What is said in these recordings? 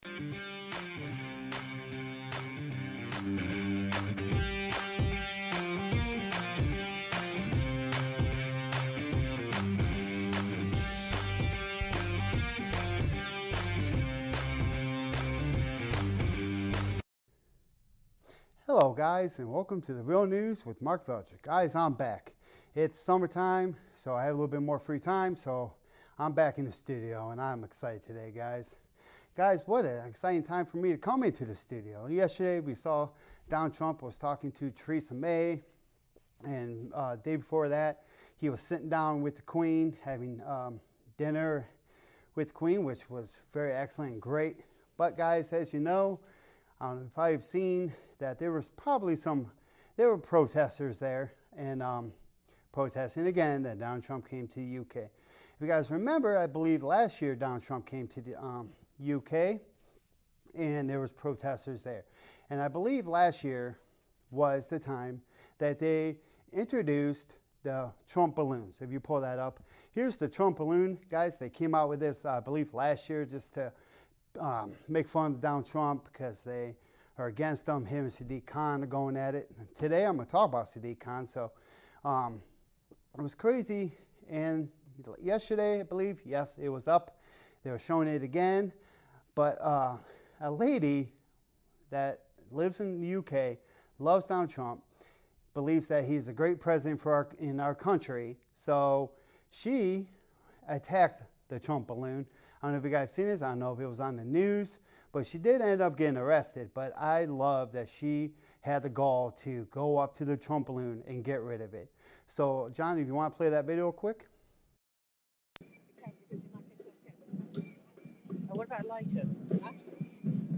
Hello guys, and welcome to the Real News with Mark Velcher. Guys, I'm back. It's summertime, so I have a little bit more free time, so I'm back in the studio, and I'm excited today, guys. Guys, what an exciting time for me to come into the studio. Yesterday, we saw Donald Trump was talking to Theresa May, and the day before that, he was sitting down with the Queen, having dinner with the Queen, which was very excellent and great. But guys, as you know, if I've seen that there was probably there were protesters there and protesting again that Donald Trump came to the UK. If you guys remember, I believe last year Donald Trump came to the UK and there was protesters there. And I believe last year was the time that they introduced the Trump balloons. If you pull that up, here's the Trump balloon, guys. They came out with this, I believe, last year just to make fun of Donald Trump because they are against him. Him and Sadiq Khan are going at it. And today I'm going to talk about Sadiq Khan. So it was crazy. And yesterday, I believe, yes, it was up. They were showing it again. But a lady that lives in the UK, loves Donald Trump, believes that he's a great president in our country. So she attacked the Trump balloon. I don't know if you guys have seen this. I don't know if it was on the news, but she did end up getting arrested. But I love that she had the gall to go up to the Trump balloon and get rid of it. So, John, if you want to play that video quick. What about later?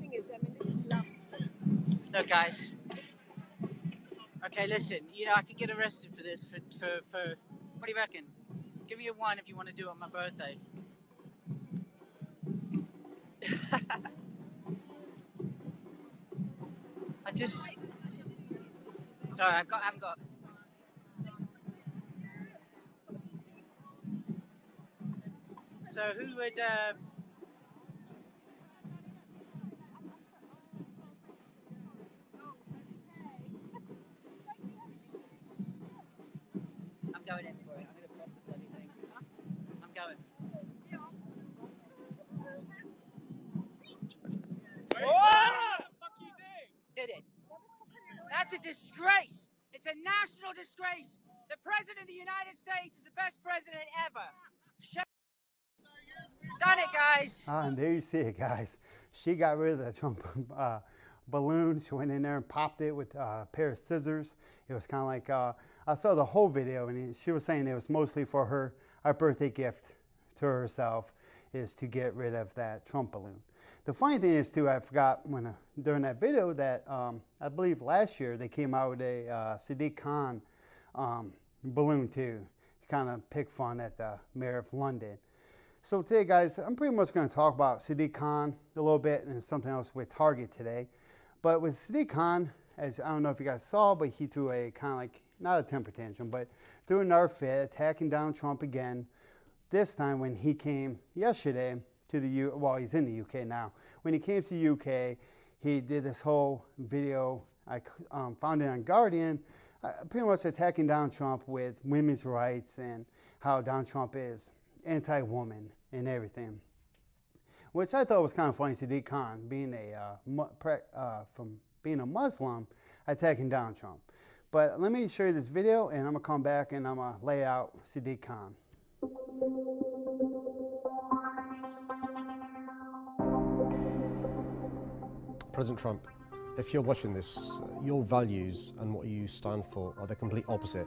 Thing is, this is love. Look, guys. Okay, listen. You know, I could get arrested for this. For what do you reckon? Give me a 1 if you want to do it on my birthday. Sorry, I haven't got. So who would? I'm going in for it. I'm going to pop the bloody thing. I'm going. What the fuck you Did it? That's a disgrace. It's a national disgrace. The President of the United States is the best president ever. Done it, guys. And there you see it, guys. She got rid of the Trump balloon. She went in there and popped it with a pair of scissors. It was kind of like, I saw the whole video, and she was saying it was mostly for her birthday gift to herself, is to get rid of that Trump balloon. The funny thing is, too, I forgot during that video that I believe last year they came out with a Sadiq Khan balloon, too, to kind of pick fun at the mayor of London. So today, guys, I'm pretty much going to talk about Sadiq Khan a little bit and something else with Target today. But with Sadiq Khan, as I don't know if you guys saw, but he threw a kind of like, not a temper tantrum, but threw another fit, attacking Donald Trump again. This time when he came yesterday to the well, he's in the UK now. When he came to the UK, he did this whole video. I found it on Guardian, pretty much attacking Donald Trump with women's rights and how Donald Trump is anti-woman and everything, which I thought was kind of funny. Sadiq Khan, being a Muslim, attacking Donald Trump. But let me show you this video, and I'm gonna come back and I'm gonna lay out Sadiq Khan. President Trump, if you're watching this, your values and what you stand for are the complete opposite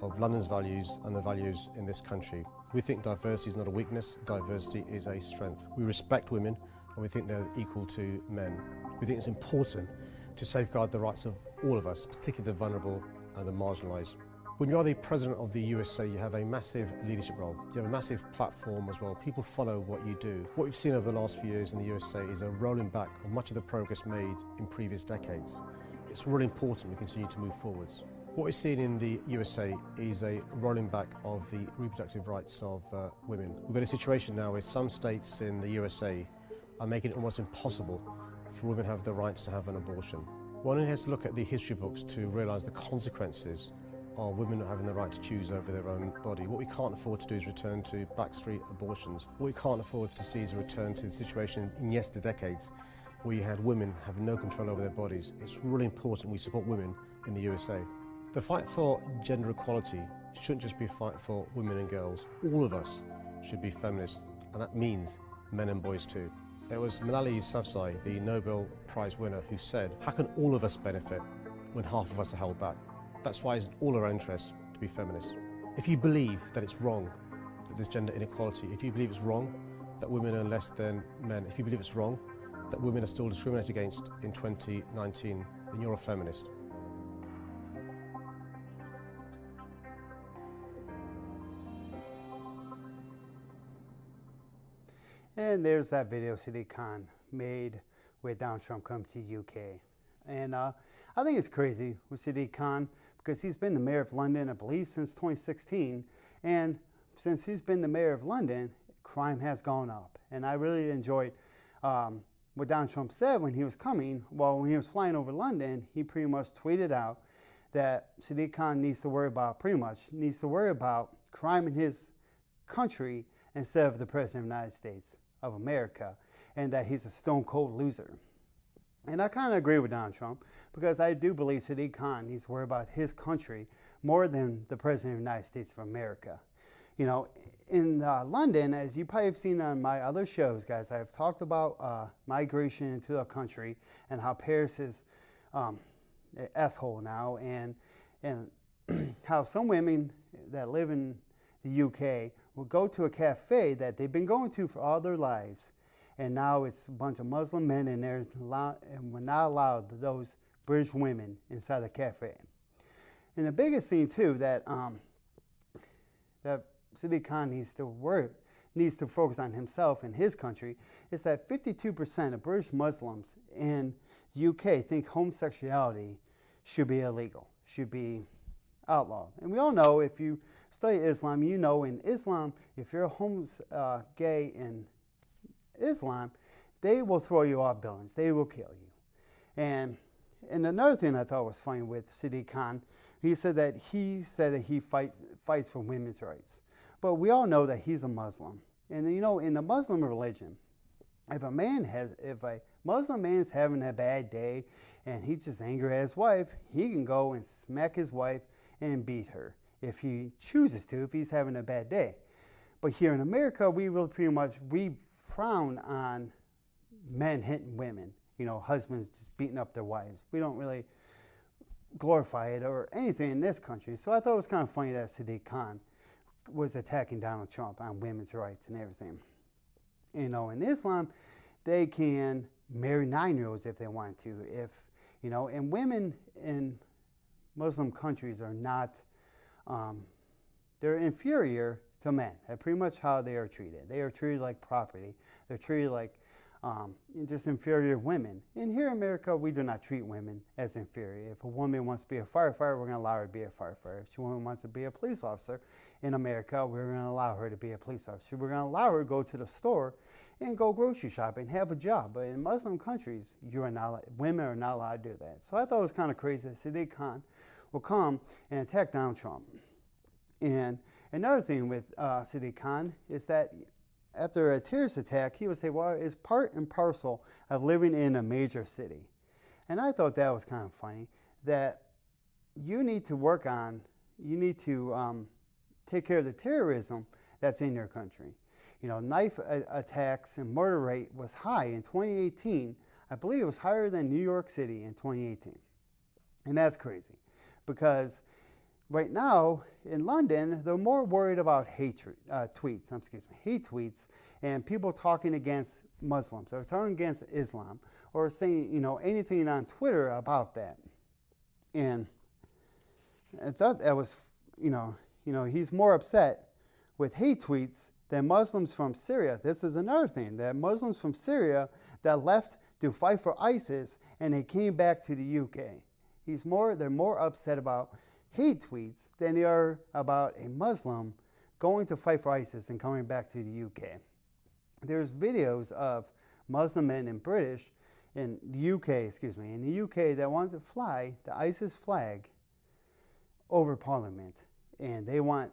of London's values and the values in this country. We think diversity is not a weakness, diversity is a strength. We respect women and we think they're equal to men. We think it's important to safeguard the rights of all of us, particularly the vulnerable and the marginalised. When you are the President of the USA, you have a massive leadership role. You have a massive platform as well. People follow what you do. What we've seen over the last few years in the USA is a rolling back of much of the progress made in previous decades. It's really important we continue to move forwards. What we're seeing in the USA is a rolling back of the reproductive rights of women. We've got a situation now where some states in the USA are making it almost impossible for women to have the right to have an abortion. One only has to look at the history books to realise the consequences of women not having the right to choose over their own body. What we can't afford to do is return to backstreet abortions. What we can't afford to see is a return to the situation in decades where you had women having no control over their bodies. It's really important we support women in the USA. The fight for gender equality shouldn't just be a fight for women and girls. All of us should be feminists, and that means men and boys too. It was Malala Yousafzai, the Nobel Prize winner, who said, how can all of us benefit when half of us are held back? That's why it's in all our interests to be feminists. If you believe that it's wrong that there's gender inequality, if you believe it's wrong that women earn less than men, if you believe it's wrong that women are still discriminated against in 2019, then you're a feminist. And there's that video Sadiq Khan made with Donald Trump come to UK. And I think it's crazy with Sadiq Khan because he's been the mayor of London, I believe, since 2016. And since he's been the mayor of London, crime has gone up. And I really enjoyed what Donald Trump said when he was coming. Well, when he was flying over London, he pretty much tweeted out that Sadiq Khan needs to worry about crime in his country instead of the President of the United States of America, and that he's a stone cold loser. And I kind of agree with Donald Trump because I do believe Sadiq Khan needs to worry about his country more than the President of the United States of America. You know, in London, as you probably have seen on my other shows, guys, I've talked about migration into the country and how Paris is an asshole now, and how some women that live in the UK will go to a cafe that they've been going to for all their lives, and now it's a bunch of Muslim men in there, and we're not allowed those British women inside the cafe. And the biggest thing too that that Sadiq Khan needs to focus on himself and his country is that 52% of British Muslims in the UK think homosexuality should be illegal, should be outlawed. And we all know, if you study Islam, you know in Islam, if you're gay in Islam, they will throw you off buildings. They will kill you. And another thing I thought was funny with Sadiq Khan, he said that he fights for women's rights. But we all know that he's a Muslim. And you know, in the Muslim religion, if a Muslim man is having a bad day and he's just angry at his wife, he can go and smack his wife and beat her if he chooses to, if he's having a bad day. But here in America, we frown on men hitting women, you know, husbands just beating up their wives. We don't really glorify it or anything in this country. So I thought it was kind of funny that Sadiq Khan was attacking Donald Trump on women's rights and everything. You know, in Islam, they can marry 9-year-olds if they want to. And women in Muslim countries are not, they're inferior to men. That's pretty much how they are treated. They are treated like property. They're treated like just inferior women. And here in America, we do not treat women as inferior. If a woman wants to be a firefighter, we're going to allow her to be a firefighter. If a woman wants to be a police officer in America, we're going to allow her to be a police officer. We're going to allow her to go to the store and go grocery shopping, have a job. But in Muslim countries, women are not allowed to do that. So I thought it was kind of crazy that Sadiq Khan will come and attack Donald Trump. And another thing with Sadiq Khan is that after a terrorist attack, he would say, well, it's part and parcel of living in a major city. And I thought that was kind of funny, that you need to take care of the terrorism that's in your country. You know, knife attacks and murder rate was high in 2018. I believe it was higher than New York City in 2018. And that's crazy because right now in London, they're more worried about hate tweets and people talking against Muslims or talking against Islam or saying, you know, anything on Twitter about that. And I thought that was, he's more upset with hate tweets than Muslims from Syria. This is another thing, that Muslims from Syria that left to fight for ISIS and they came back to the UK. They're more upset about hate tweets than they are about a Muslim going to fight for ISIS and coming back to the UK. There's videos of Muslim men and British in the UK that wanted to fly the ISIS flag over Parliament, and they want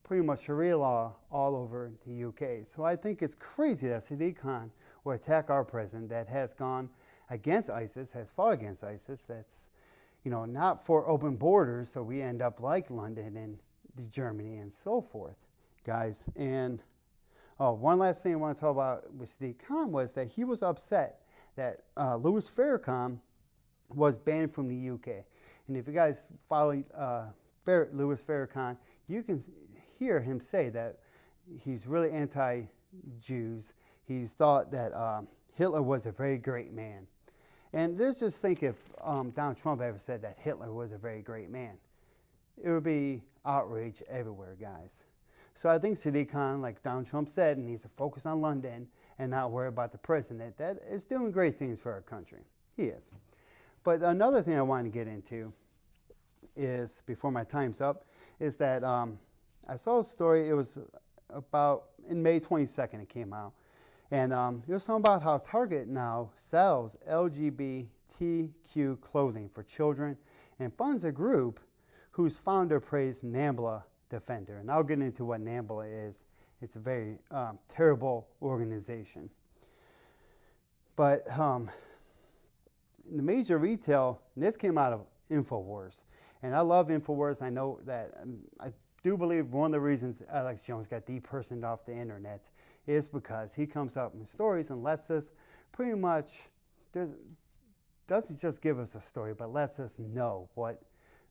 pretty much Sharia law all over the UK. So I think it's crazy that Sadiq Khan will attack our president that has gone against ISIS, has fought against ISIS, that's not for open borders, so we end up like London and Germany and so forth, guys. And one last thing I want to talk about with Sadiq Khan was that he was upset that Louis Farrakhan was banned from the UK. And if you guys follow Louis Farrakhan, you can hear him say that he's really anti-Jews. He's thought that Hitler was a very great man. And let's just think if Donald Trump ever said that Hitler was a very great man. It would be outrage everywhere, guys. So I think Sadiq Khan, like Donald Trump said, needs to focus on London and not worry about the president that is doing great things for our country. He is. But another thing I wanted to get into is, before my time's up, is that I saw a story. It was about in May 22nd it came out. And it was something about how Target now sells LGBTQ clothing for children and funds a group whose founder praised NAMBLA Defender. And I'll get into what NAMBLA is. It's a very terrible organization. But the major retail, and this came out of InfoWars. And I love InfoWars. I know that I do believe one of the reasons Alex Jones got depersoned off the internet is because he comes up with stories and lets us pretty much, doesn't just give us a story, but lets us know what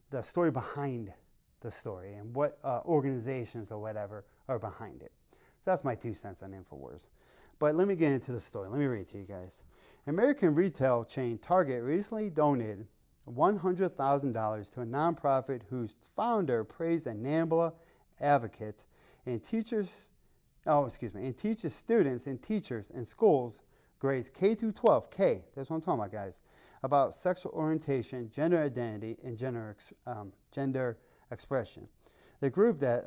the story behind the story and what organizations or whatever are behind it. So that's my 2 cents on InfoWars. But let me get into the story. Let me read it to you guys. American retail chain Target recently donated $100,000 to a nonprofit whose founder praised a NAMBLA advocate and teaches students and teachers in schools grades K through 12, that's what I'm talking about, guys, about sexual orientation, gender identity, and gender expression. The group that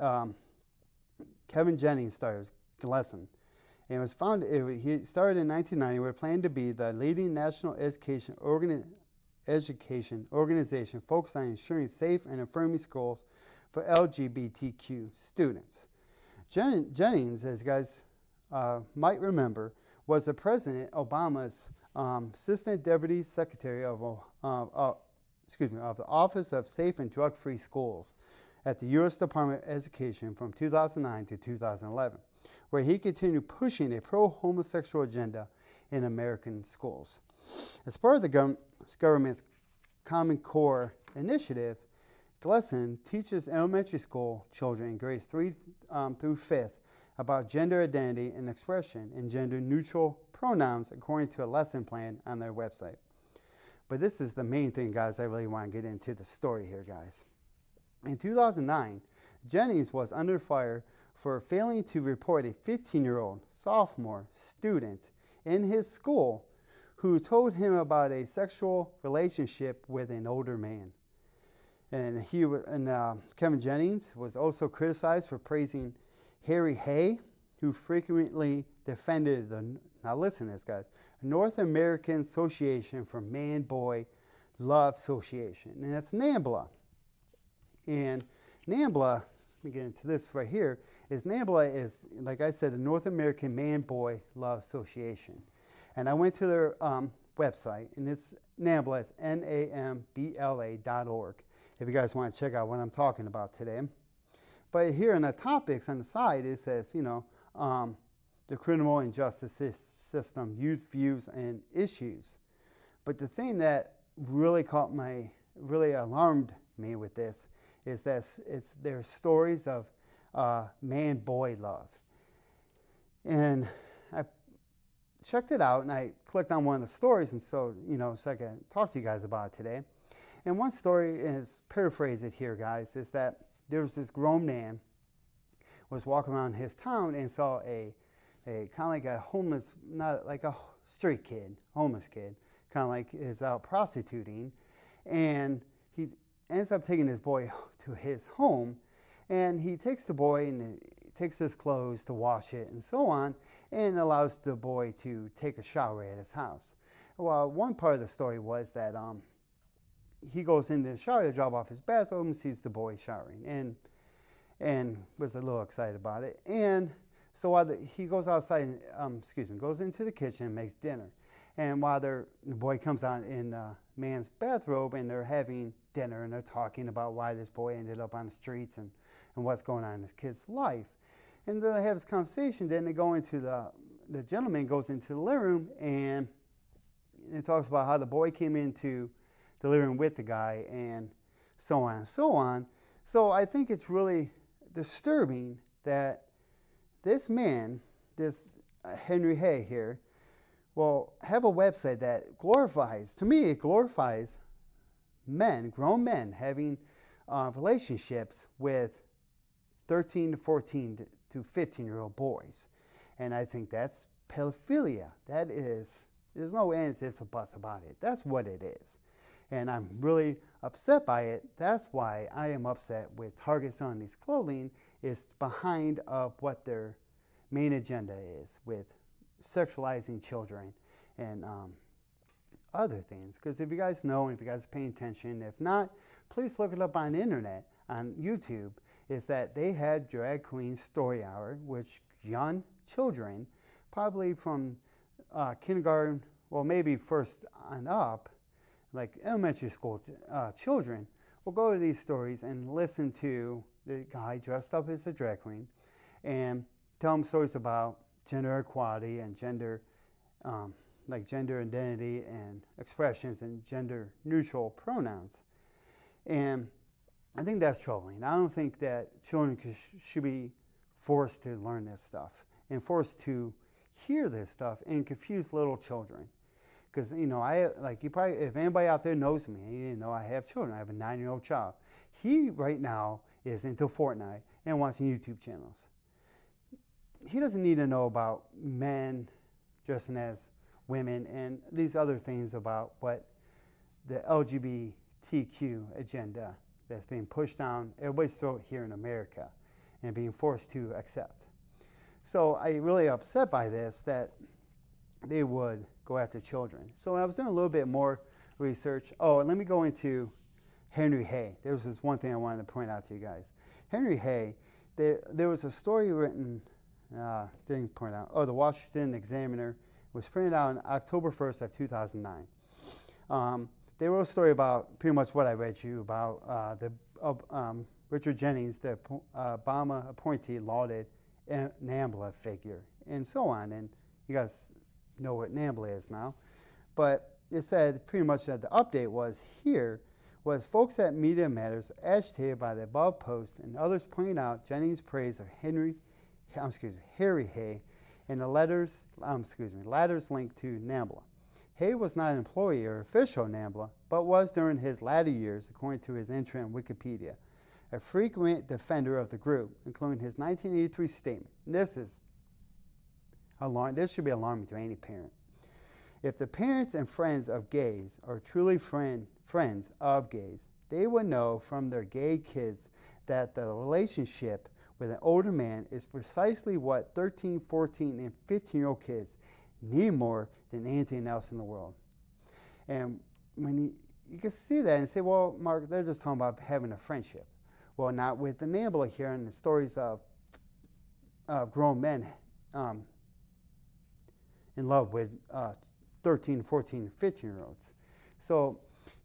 Kevin Jennings started, Lesson, and was founded. He started in 1990. We're planning to be the leading national education organization focused on ensuring safe and affirming schools for LGBTQ students. Jennings, as you guys might remember, was the President Obama's Assistant Deputy Secretary of the Office of Safe and Drug-Free Schools at the U.S. Department of Education from 2009 to 2011, where he continued pushing a pro-homosexual agenda in American schools. As part of the government's Common Core initiative, Gleason teaches elementary school children in grades 3 through 5th about gender identity and expression and gender-neutral pronouns according to a lesson plan on their website. But this is the main thing, guys, I really want to get into the story here, guys. In 2009, Jennings was under fire for failing to report a 15-year-old sophomore student in his school who told him about a sexual relationship with an older man. And Kevin Jennings was also criticized for praising Harry Hay, who frequently defended now listen to this, guys, North American Association for Man-Boy Love Association, and that's NAMBLA. And NAMBLA, let me get into this right here, NAMBLA is, like I said, the North American Man-Boy Love Association. And I went to their website, and it's NAMBLA, it's NAMBLA.org, if you guys want to check out what I'm talking about today. But here in the topics on the side, it says, the criminal and justice system, youth views and issues. But the thing that really alarmed me with this is that there's stories of man-boy love. And I checked it out, and I clicked on one of the stories, and so I can talk to you guys about it today. And one story is, paraphrase it here, guys, is that there was this grown man was walking around his town and saw a kind of like a homeless, not like a street kid, homeless kid, kind of like is out prostituting, and he ends up taking his boy to his home, and he takes the boy and he takes his clothes to wash it and so on, and allows the boy to take a shower at his house. Well, one part of the story was that he goes into the shower to drop off his bathrobe and sees the boy showering, and was a little excited about it. And so while he goes outside, goes into the kitchen and makes dinner. And while the boy comes out in man's bathrobe and they're having dinner and they're talking about why this boy ended up on the streets and what's going on in this kid's life. And then they have this conversation. Then they go into the gentleman goes into the living room and it talks about how the boy came into the living room with the guy and so on and so on. So I think it's really disturbing that this man, this Henry Hay here, will have a website that glorifies, to me, it glorifies men, grown men, having relationships with 13 to 14 to 15-year-old boys. And I think that's pedophilia. That is, there's no ands, ifs, or buts about it. That's what it is. And I'm really upset by it. That's why I am upset with Target selling these clothing is behind of what their main agenda is with sexualizing children and other things. Because if you guys know and if you guys are paying attention, if not, please look it up on the internet, on YouTube, is that they had Drag Queen Story Hour, which young children, probably from kindergarten, well maybe first on up, like elementary school children, will go to these stories and listen to the guy dressed up as a drag queen and tell them stories about gender equality and gender identity and expressions and gender neutral pronouns. And I think that's troubling. I don't think that children should be forced to learn this stuff and forced to hear this stuff and confuse little children. Because, you know, if anybody out there knows me, and you didn't know I have children, I have a 9-year-old child. He right now is into Fortnite and watching YouTube channels. He doesn't need to know about men dressing as women and these other things about what the LGBTQ agenda that's being pushed down everybody's throat here in America and being forced to accept. So I'm really upset by this, that they would go after children. So I was doing a little bit more research. Oh, and let me go into Henry Hay. There was this one thing I wanted to point out to you guys. Henry Hay, there was a story written, didn't point out, the Washington Examiner was printed out on October 1st of 2009. They wrote a story about pretty much what I read to you about Richard Jennings, the Obama appointee, lauded NAMBLA figure, and so on. And you guys know what NAMBLA is now. But it said pretty much that the update was folks at Media Matters agitated by the above post and others pointing out Jennings' praise of Harry Hay and the ladders linked to NAMBLA. Hay was not an employee or official of NAMBLA, but was during his latter years, according to his entry on Wikipedia, a frequent defender of the group, including his 1983 statement. This should be alarming to any parent. If the parents and friends of gays are truly friends of gays, they would know from their gay kids that the relationship with an older man is precisely what 13, 14, and 15-year-old kids need more than anything else in the world. And when you can see that and say, well, Mark, they're just talking about having a friendship. Well, not with the NAMBLA here and the stories of grown men in love with 13, 14, 15-year-olds. So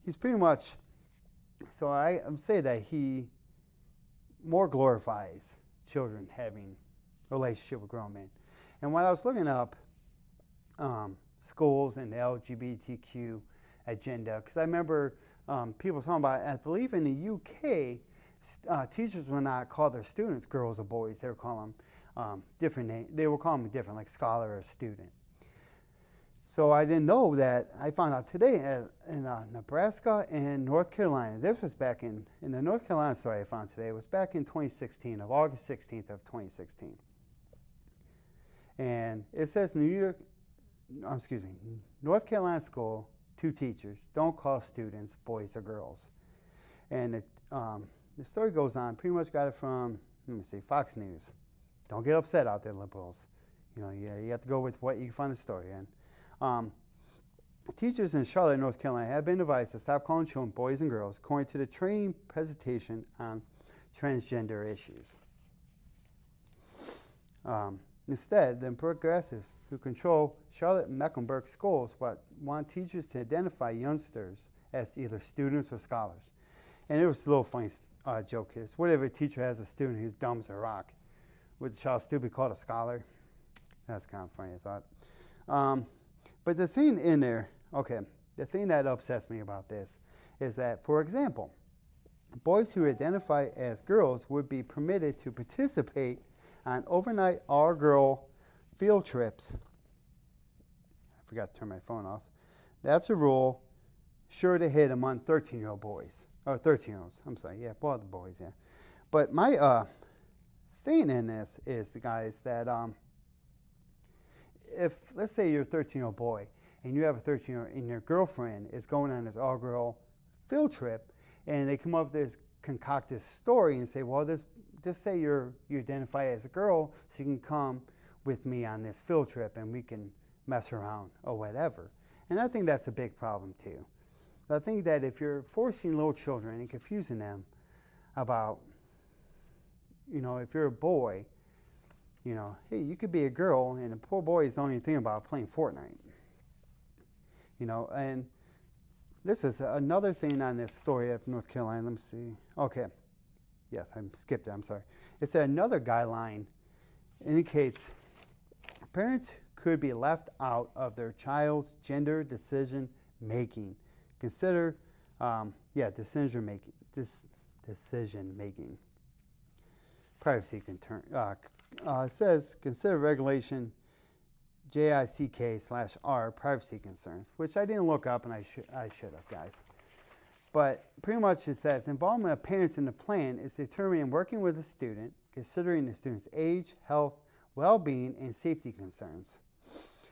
he's pretty much, so I say that he more glorifies children having a relationship with grown men. And when I was looking up schools and the LGBTQ agenda, because I remember people talking about, I believe in the UK, teachers would not call their students girls or boys. They would call them different names. They would call them different, like scholar or student. So I didn't know that. I found out today in Nebraska and North Carolina. This was back in the North Carolina story I found today. It was back in 2016, of August 16th of 2016. And it says North Carolina school, 2 teachers don't call students boys or girls. And the story goes on. Pretty much got it from, Fox News. Don't get upset out there, liberals. You have to go with what you can find the story in. Teachers in Charlotte, North Carolina have been advised to stop calling children boys and girls according to the training presentation on transgender issues. Instead, the progressives who control Charlotte and Mecklenburg schools want teachers to identify youngsters as either students or scholars. And it was a little funny joke here. So what if a teacher has a student who's dumb as a rock? Would the child still be called a scholar? That's kind of funny, I thought. But the thing in there, the thing that upsets me about this is that, for example, boys who identify as girls would be permitted to participate on overnight all-girl field trips. I forgot to turn my phone off. That's a rule sure to hit among 13-year-old boys. Or 13-year-olds, I'm sorry. Yeah, well, the boys, yeah. But my thing in this is, the guys, that if, let's say you're a 13-year-old boy and you have a 13-year-old and your girlfriend is going on this all-girl field trip, and they come up with this concocted story and say, well, just say you identify as a girl so you can come with me on this field trip and we can mess around or whatever. And I think that's a big problem too. I think that if you're forcing little children and confusing them about, if you're a boy, hey, you could be a girl, and the poor boys don't even think about playing Fortnite. And this is another thing on this story of North Carolina. Let me see. Okay. Yes, I skipped it. I'm sorry. It said another guideline indicates parents could be left out of their child's gender decision making. Consider, decision making. Privacy concern. It says consider regulation JICK/R privacy concerns, which I didn't look up, and I should have, guys. But pretty much it says involvement of parents in the plan is determined in working with the student, considering the student's age, health, well-being, and safety concerns.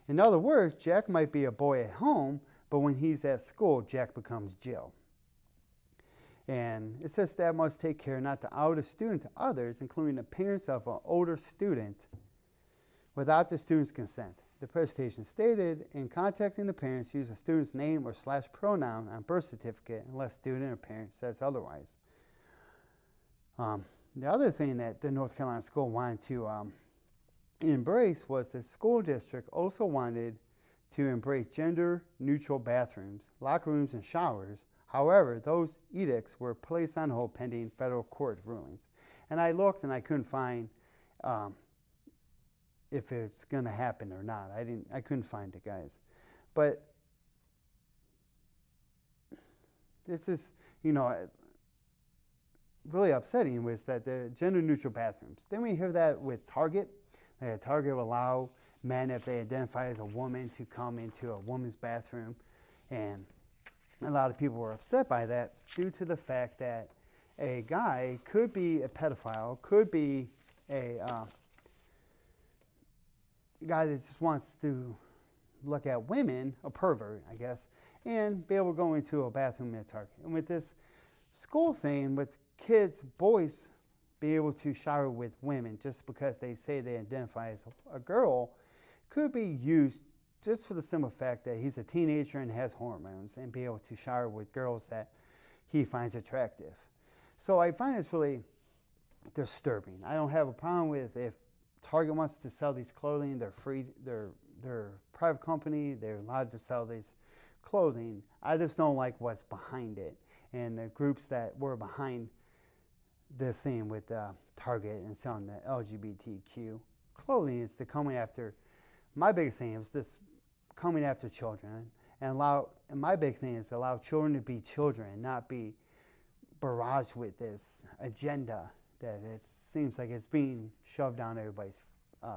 In other words, Jack might be a boy at home, but when he's at school, Jack becomes Jill. And it says staff must take care not to out a student to others, including the parents of an older student, without the student's consent. The presentation stated, in contacting the parents, use a student's name or /pronoun on birth certificate unless student or parent says otherwise. The other thing that the North Carolina school wanted to embrace was the school district also wanted to embrace gender-neutral bathrooms, locker rooms, and showers. However, those edicts were placed on hold pending federal court rulings. And I looked and I couldn't find if it's going to happen or not. I couldn't find it, guys. But this is, really upsetting, was that the gender-neutral bathrooms. Then we hear that with Target. Target will allow men, if they identify as a woman, to come into a woman's bathroom. And a lot of people were upset by that due to the fact that a guy could be a pedophile, could be a guy that just wants to look at women, a pervert, I guess, and be able to go into a bathroom at Target. And with this school thing, with kids, boys, be able to shower with women just because they say they identify as a girl, could be used just for the simple fact that he's a teenager and has hormones, and be able to shower with girls that he finds attractive. So I find it's really disturbing. I don't have a problem with if Target wants to sell these clothing, they're free, they're a private company, they're allowed to sell these clothing. I just don't like what's behind it, and the groups that were behind this thing with Target and selling the LGBTQ clothing is to coming after. My biggest thing is just coming after children, and my big thing is allow children to be children and not be barraged with this agenda that it seems like it's being shoved down everybody's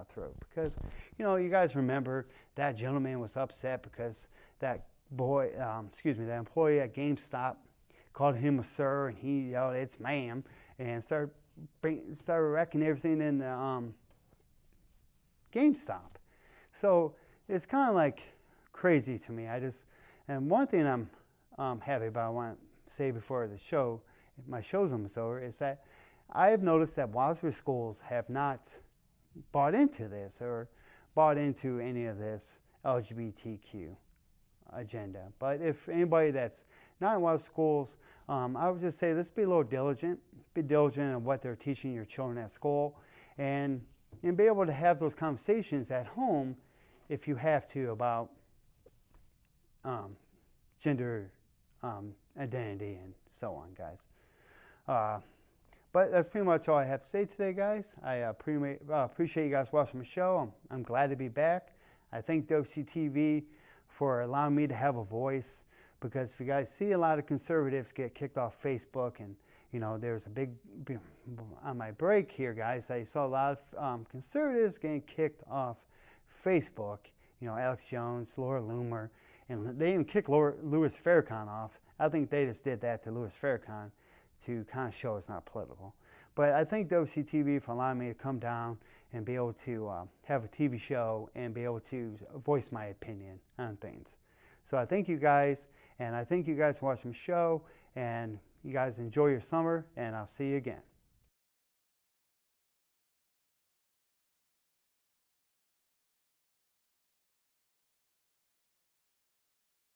throat. Because, you guys remember that gentleman was upset because that that employee at GameStop called him a sir, and he yelled, "It's ma'am," and started wrecking everything in the GameStop. So it's kind of like crazy to me. And one thing I'm happy about, I want to say before my show's almost over, is that I have noticed that Wadsworth schools have not bought into this or bought into any of this LGBTQ agenda. But if anybody that's not in one of the schools, I would just say let's be a little diligent. Be diligent in what they're teaching your children at school, and be able to have those conversations at home if you have to about gender identity and so on, guys. But that's pretty much all I have to say today, guys. I appreciate you guys watching the show. I'm glad to be back. I thank WCTV for allowing me to have a voice, because if you guys see a lot of conservatives get kicked off Facebook, and there's a big on my break here, guys, I saw a lot of conservatives getting kicked off Facebook. Alex Jones, Laura Loomer, and they even kicked Louis Farrakhan off. I think they just did that to Louis Farrakhan to kind of show it's not political. But I thank WCTV for allowing me to come down and be able to have a TV show and be able to voice my opinion on things. So I thank you guys, and I thank you guys for watching the show, and you guys enjoy your summer, and I'll see you again.